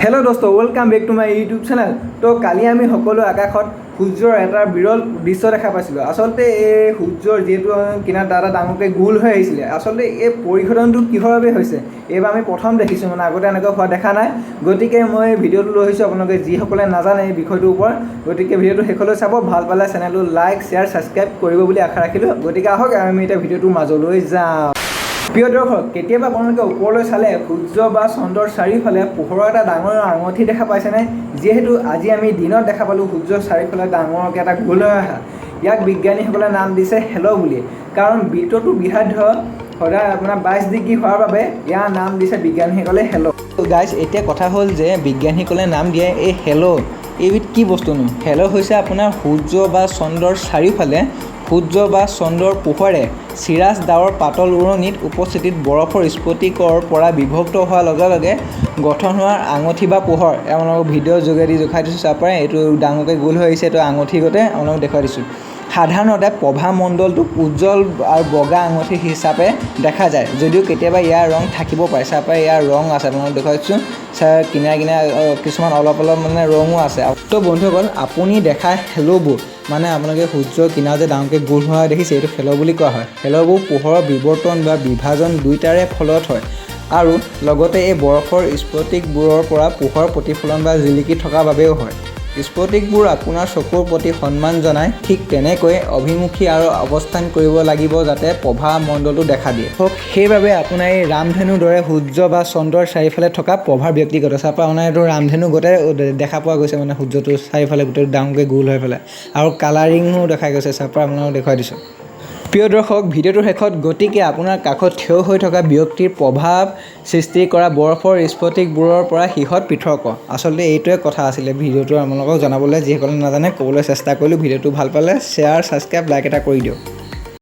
Hello दोस्तों welcome back to my YouTube channel. तो काली आमी सकलो आकाशत सूर्यर एटा बिरल दृश्य देखा पाइছিলোঁ। आसलते এই সূৰ্যৰ যেটো কিনাৰত এটা ডাঙৰকৈ গোল হৈ আহিছিলে, আচলতে এই পৰিঘটনটো কিহৰ বাবে হৈছে এইবাৰ আমি প্ৰথম দেখিছোঁ, মানে আগতে এনেকৈ হোৱা দেখা নাই। গতিকে মই ভিডিঅ'টো লৈ আহিছোঁ আপোনালোকে যিসকলে নাজানে এই বিষয়টোৰ ওপৰত, গতিকে ভিডিঅ'টো শেষলৈ চাব। ভাল পালে চেনেলটো লাইক শ্বেয়াৰ ছাবস্ক্ৰাইব কৰিব বুলি আশা ৰাখিলোঁ। গতিকে আহক আমি এতিয়া ভিডিঅ'টোৰ মাজলৈ যাওঁ। প্ৰিয় দৰ্শক, কেতিয়াবা আপোনালোকে ওপৰলৈ চালে সূৰ্য বা চন্দ্ৰৰ চাৰিওফালে পোহৰৰ এটা ডাঙৰ আঙঠি দেখা পাইছেনে? যিহেতু আজি আমি দিনত দেখা পালোঁ সূৰ্যৰ চাৰিওফালে ডাঙৰকৈ এটা গোল হৈ অহা। ইয়াক বিজ্ঞানীসকলে নাম দিছে হেলো বুলি, কাৰণ বৃত্তটো বিসাধ্য সদায় আপোনাৰ 22 ডিগ্ৰী হোৱাৰ বাবে ইয়াৰ নাম দিছে বিজ্ঞানীসকলে হেলো। গাইজ, এতিয়া কথা হ'ল যে বিজ্ঞানীসকলে নাম দিয়ে এই হেলো এইবিধ কি বস্তুনো? হেলো হৈছে আপোনাৰ সূৰ্য বা চন্দ্ৰৰ চাৰিওফালে সূৰ্য বা চন্দ্ৰৰ পোহৰে চিৰাজ ডাৱৰ পাতল উৰণিত উপস্থিতিত বৰফৰ স্ফটিকৰ পৰা বিভক্ত হোৱাৰ লগে লগে গঠন হোৱাৰ আঙঠি বা পোহৰ। আপোনালোকক ভিডিঅ'ৰ যোগেদি দেখুৱাই দিছোঁ, চাব পাৰে। এইটো ডাঙৰকৈ গোল হৈ আহিছে, এইটো আঙঠি গতে আপোনালোকক দেখুৱাই দিছোঁ। সাধাৰণতে প্ৰভামণ্ডলটোক উজ্জ্বল আৰু বগা আঙঠি হিচাপে দেখা যায়, যদিও কেতিয়াবা ইয়াৰ ৰং থাকিব পাৰে। চাব পাৰে ইয়াৰ ৰং আছে, আপোনালোকক দেখুৱাই দিছোঁ। কিনাৰে কিনাৰে কিছুমান অলপ মানে ৰঙো আছে। তো বন্ধুসকল, আপুনি দেখা হেলোবোৰ মানে আপোনালোকে সূৰ্যৰ কিনাৰ যে ডাঙৰকৈ গোল হোৱা দেখিছে, এইটো হেলো বুলি কোৱা হয়। হেলোবোৰ পোহৰৰ বিৱৰ্তন বা বিভাজন দুয়োটাৰে ফলত হয়, আৰু লগতে এই বৰফৰ স্ফটিকবোৰৰ পৰা পোহৰ প্ৰতিফলন বা জিলিকি থকাৰ বাবেও হয়। স্ফটিকবোৰ আপোনাৰ চকুৰ প্ৰতি সন্মান জনায়, ঠিক তেনেকৈ অভিমুখী আৰু অৱস্থান কৰিব লাগিব যাতে প্ৰভা মণ্ডলটো দেখা দিয়ে। সেইবাবে আপোনাৰ এই ৰামধেনুৰ দৰে সূৰ্য বা চন্দ্ৰৰ চাৰিওফালে থকা প্ৰভাৰ ব্যক্তিগত চাপা আপোনাৰ এইটো ৰামধেনু গোটেই দেখা পোৱা গৈছে, মানে সূৰ্যটোৰ চাৰিওফালে গোটেই ডাঙৰকৈ গোল হৈ পেলাই, আৰু কালাৰিঙো দেখা গৈছে। চাপা আপোনালোকক দেখুৱাই দিছোঁ। প্ৰিয় দৰ্শক, ভিডিঅ'টোৰ শেষত গতিকে আপোনাৰ কাষত থিয় হৈ থকা ব্যক্তিৰ প্ৰভাৱ সৃষ্টি কৰা বৰফৰ স্ফটিকবোৰৰ পৰা সিহঁত পৃথক। আচলতে এইটোৱে কথা আছিলে ভিডিঅ'টো আপোনালোকক জনাবলৈ, যিসকলে নাজানে ক'বলৈ চেষ্টা কৰিলোঁ। ভিডিঅ'টো ভাল পালে শ্বেয়াৰ ছাবস্ক্ৰাইব লাইক এটা কৰি দিয়ক।